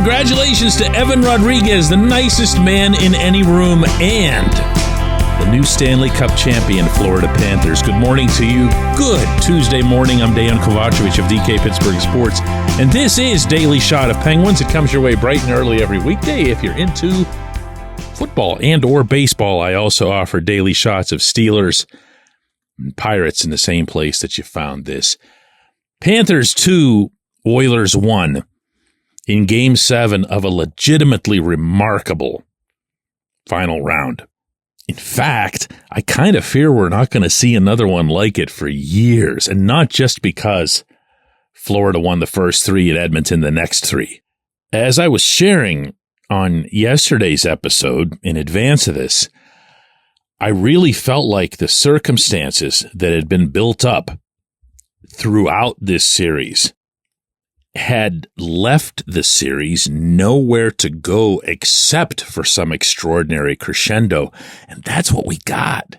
Congratulations to Evan Rodriguez, the nicest man in any room, and the new Stanley Cup champion Florida Panthers. Good morning to you. Good Tuesday morning. I'm Dejan Kovacevic of DK Pittsburgh Sports, and this is Daily Shot of Penguins. It comes your way bright and early every weekday. If you're into football and or baseball, I also offer daily shots of Steelers and Pirates in the same place that you found this. Panthers 2, Oilers 1 in Game 7 of a legitimately remarkable final round. In fact, I kind of fear we're not going to see another one like it for years, and not just because Florida won the first 3 and Edmonton the next 3. As I was sharing on yesterday's episode in advance of this, I really felt like the circumstances that had been built up throughout this series had left the series nowhere to go except for some extraordinary crescendo. And that's what we got.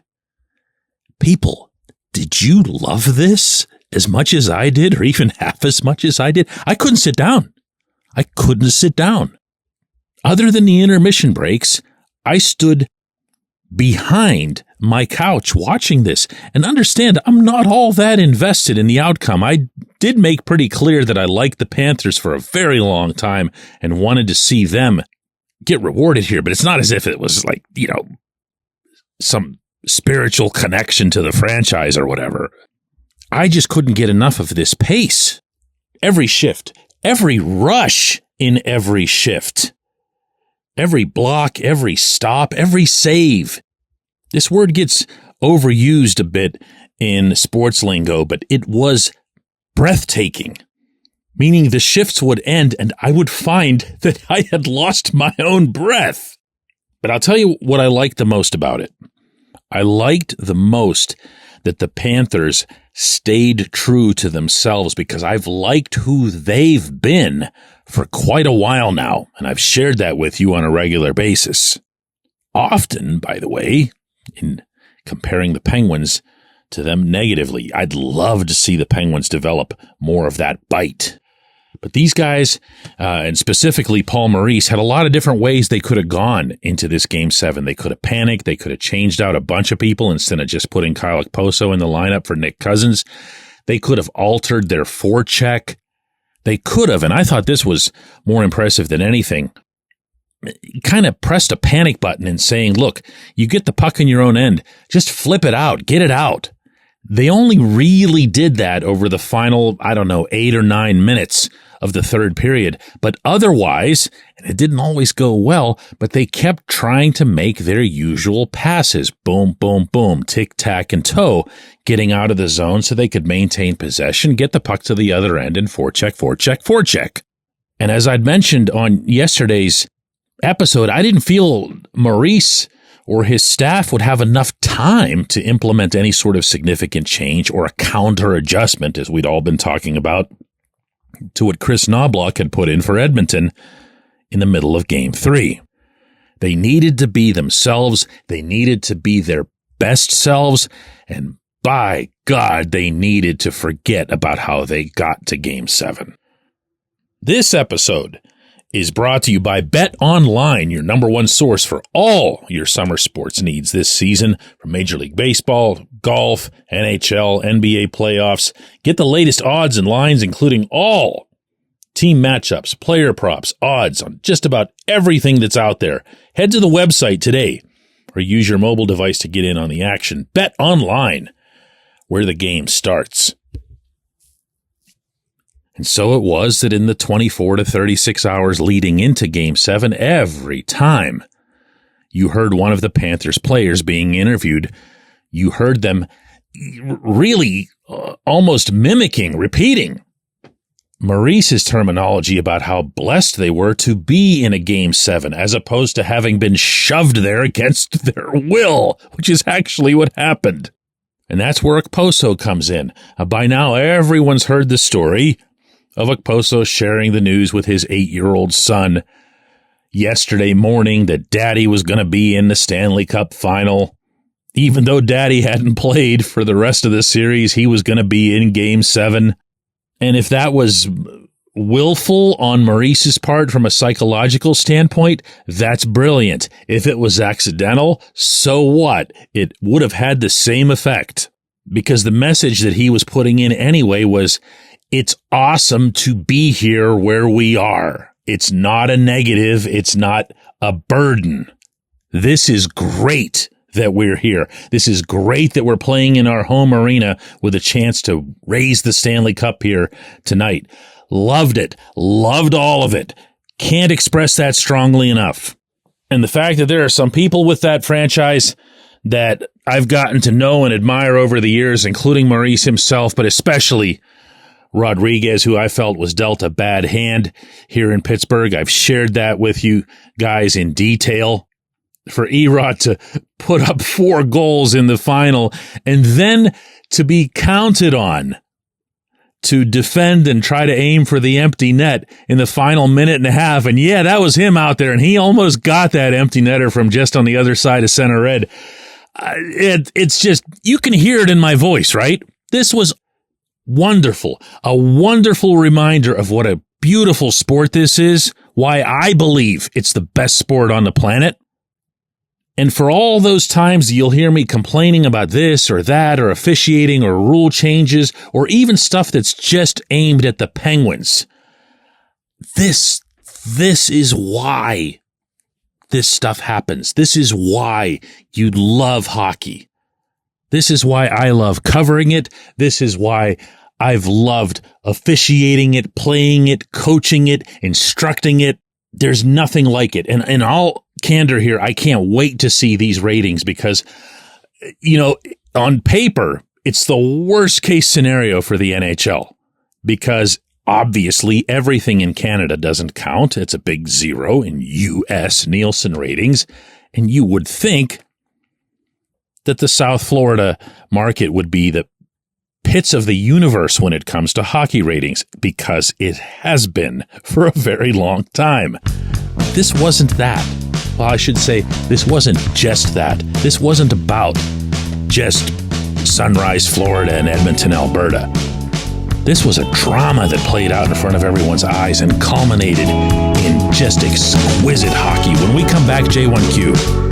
People, did you love this as much as I did, or even half as much as I did? I couldn't sit down. Other than the intermission breaks, I stood behind my couch watching this. And understand, I'm not all that invested in the outcome. I did make pretty clear that I liked the Panthers for a very long time and wanted to see them get rewarded here. But it's not as if it was like, some spiritual connection to the franchise or whatever. I just couldn't get enough of this pace. Every shift, every rush in every shift, every block, every stop, every save. This word gets overused a bit in sports lingo, but it was breathtaking, meaning the shifts would end and I would find that I had lost my own breath. But I'll tell you what I liked the most about it. I liked the most that the Panthers stayed true to themselves, because I've liked who they've been for quite a while now, and I've shared that with you on a regular basis. Often, by the way, in comparing the Penguins to them negatively, I'd love to see the Penguins develop more of that bite. But these guys, and specifically Paul Maurice, had a lot of different ways they could have gone into this Game 7. They could have panicked. They could have changed out a bunch of people instead of just putting Kyle Okposo in the lineup for Nick Cousins. They could have altered their forecheck. They could have, and I thought this was more impressive than anything, kind of pressed a panic button and saying, look, you get the puck in your own end. Just flip it out. Get it out. They only really did that over the final, 8 or 9 minutes of the third period. But otherwise, and it didn't always go well, but they kept trying to make their usual passes. Boom, boom, boom, tick, tack, and toe, getting out of the zone so they could maintain possession, get the puck to the other end, and forecheck. And as I'd mentioned on yesterday's episode, I didn't feel Maurice or his staff would have enough time to implement any sort of significant change or a counter adjustment, as we'd all been talking about, to what Chris Knobloch had put in for Edmonton in the middle of Game 3. They needed to be themselves. They needed to be their best selves. And by God, they needed to forget about how they got to Game 7. This episode is brought to you by Bet Online, your number one source for all your summer sports needs this season, from Major League Baseball, golf, NHL, NBA playoffs. Get the latest odds and lines, including all team matchups, player props, odds on just about everything that's out there. Head to the website today or use your mobile device to get in on the action. Bet Online, where the game starts. And so it was that in the 24 to 36 hours leading into Game 7, every time you heard one of the Panthers players being interviewed, you heard them really almost mimicking, repeating Maurice's terminology about how blessed they were to be in a Game 7, as opposed to having been shoved there against their will, which is actually what happened. And that's where Okposo comes in. By now, everyone's heard the story of Okposo sharing the news with his 8-year-old son yesterday morning that Daddy was going to be in the Stanley Cup final. Even though Daddy hadn't played for the rest of the series, he was going to be in Game 7. And if that was willful on Maurice's part from a psychological standpoint, that's brilliant. If it was accidental, so what? It would have had the same effect, because the message that he was putting in anyway was, it's awesome to be here where we are. It's not a negative. It's not a burden. This is great that we're here. This is great that we're playing in our home arena with a chance to raise the Stanley Cup here tonight. Loved it. Loved all of it. Can't express that strongly enough. And the fact that there are some people with that franchise that I've gotten to know and admire over the years, including Maurice himself, but especially Rodriguez, who I felt was dealt a bad hand here in Pittsburgh. I've shared that with you guys in detail. For Erod to put up 4 goals in the final and then to be counted on to defend and try to aim for the empty net in the final minute and a half. And yeah, that was him out there, and he almost got that empty netter from just on the other side of center red. It's just, you can hear it in my voice, right? This was wonderful. A wonderful reminder of what a beautiful sport this is, why I believe it's the best sport on the planet. And for all those times you'll hear me complaining about this or that or officiating or rule changes or even stuff that's just aimed at the Penguins, this is why this stuff happens. This is why you love hockey. This is why I love covering it. This is why I've loved officiating it, playing it, coaching it, instructing it. There's nothing like it. And in all candor here, I can't wait to see these ratings because, on paper, it's the worst case scenario for the NHL because obviously everything in Canada doesn't count. It's a big 0 in US Nielsen ratings. And you would think that the South Florida market would be the pits of the universe when it comes to hockey ratings, because it has been for a very long time. This wasn't that. Well, I should say this wasn't just that. This wasn't about just Sunrise, Florida and Edmonton, Alberta. This was a drama that played out in front of everyone's eyes and culminated in just exquisite hockey. When we come back, J1Q.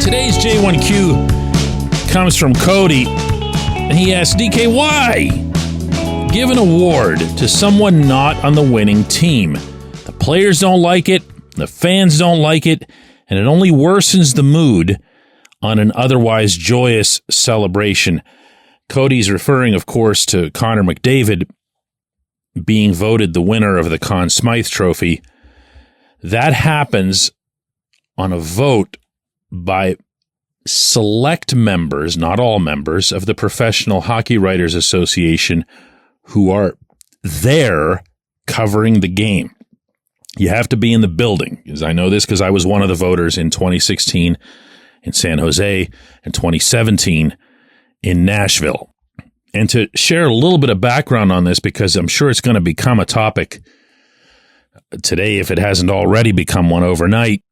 Today's J1Q comes from Cody, and he asks, DK, why give an award to someone not on the winning team? The players don't like it, the fans don't like it, and it only worsens the mood on an otherwise joyous celebration. Cody's referring, of course, to Connor McDavid being voted the winner of the Conn Smythe Trophy. That happens on a vote by select members, not all members, of the Professional Hockey Writers Association who are there covering the game. You have to be in the building, because I know this because I was one of the voters in 2016 in San Jose and 2017 in Nashville. And to share a little bit of background on this, because I'm sure it's going to become a topic today if it hasn't already become one overnight.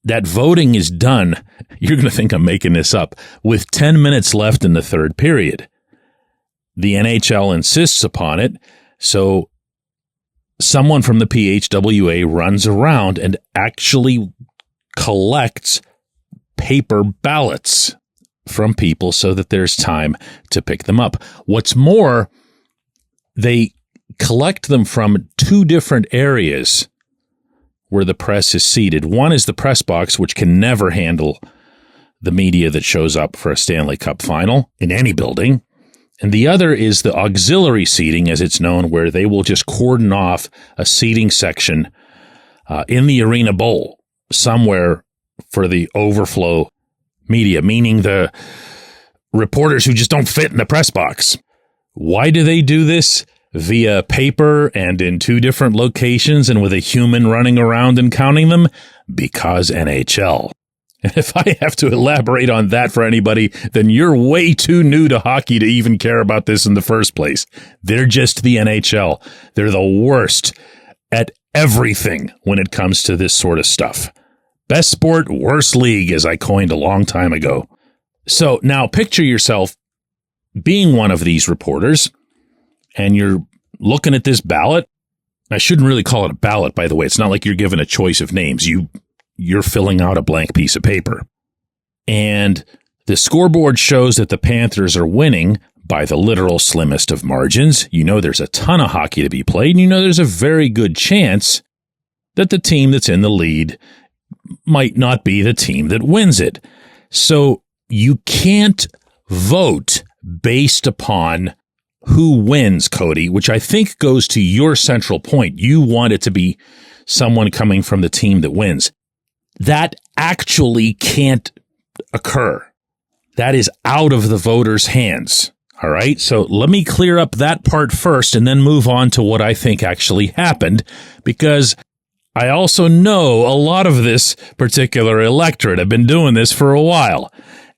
That voting is done, you're going to think I'm making this up, with 10 minutes left in the third period. The NHL insists upon it, so someone from the PHWA runs around and actually collects paper ballots from people so that there's time to pick them up. What's more, they collect them from 2 different areas where the press is seated. One is the press box, which can never handle the media that shows up for a Stanley Cup final in any building. And the other is the auxiliary seating, as it's known, where they will just cordon off a seating section in the Arena Bowl somewhere for the overflow media, meaning the reporters who just don't fit in the press box. Why do they do this? Via paper and in 2 different locations and with a human running around and counting them? Because NHL. And if I have to elaborate on that for anybody, then you're way too new to hockey to even care about this in the first place. They're just the NHL. They're the worst at everything when it comes to this sort of stuff. Best sport, worst league, as I coined a long time ago. So now picture yourself being one of these reporters, and you're looking at this ballot. I shouldn't really call it a ballot, by the way. It's not like you're given a choice of names. You're filling out a blank piece of paper. And the scoreboard shows that the Panthers are winning by the literal slimmest of margins. You know there's a ton of hockey to be played, and you know there's a very good chance that the team that's in the lead might not be the team that wins it. So you can't vote based upon who wins, Cody, which I think goes to your central point. You want it to be someone coming from the team that wins. That actually can't occur. That is out of the voters' hands. All right. So let me clear up that part first and then move on to what I think actually happened, because I also know a lot of this particular electorate have been doing this for a while.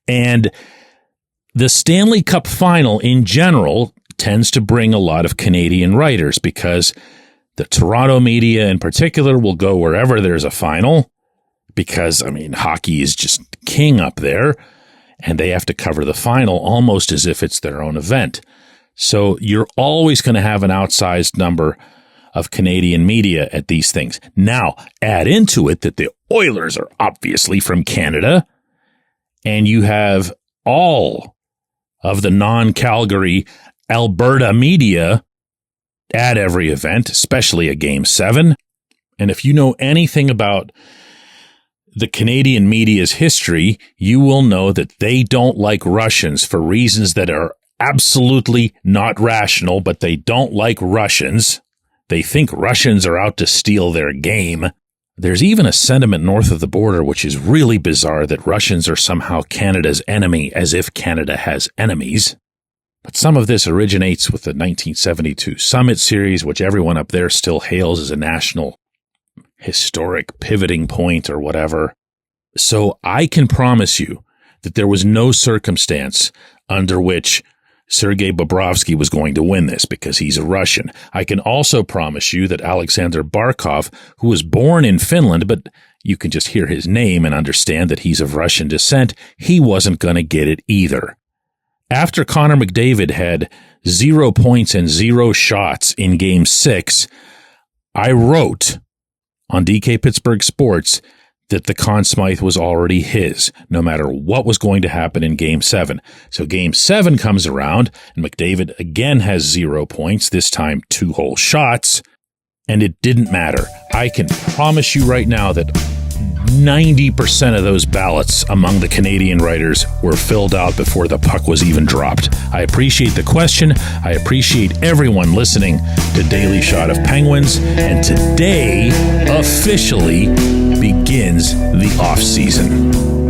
And the Stanley Cup final in general tends to bring a lot of Canadian writers, because the Toronto media in particular will go wherever there's a final, because, I mean, hockey is just king up there, and they have to cover the final almost as if it's their own event. So you're always going to have an outsized number of Canadian media at these things. Now, add into it that the Oilers are obviously from Canada, and you have all of the non-Calgary Alberta media at every event, especially a Game 7. And if you know anything about the Canadian media's history, you will know that they don't like Russians for reasons that are absolutely not rational, but they don't like Russians. They think Russians are out to steal their game. There's even a sentiment north of the border which is really bizarre, that Russians are somehow Canada's enemy, as if Canada has enemies. But some of this originates with the 1972 Summit Series, which everyone up there still hails as a national historic pivoting point or whatever. So I can promise you that there was no circumstance under which Sergei Bobrovsky was going to win this, because he's a Russian. I can also promise you that Alexander Barkov, who was born in Finland, but you can just hear his name and understand that he's of Russian descent, he wasn't going to get it either. After Connor McDavid had 0 points and 0 shots in Game 6, I wrote on DK Pittsburgh Sports that the Conn Smythe was already his, no matter what was going to happen in Game 7. So Game 7 comes around, and McDavid again has 0 points, this time 2 whole shots, and it didn't matter. I can promise you right now that 90% of those ballots among the Canadian writers were filled out before the puck was even dropped. I appreciate the question. I appreciate everyone listening to Daily Shot of Penguins. And today officially begins the off-season.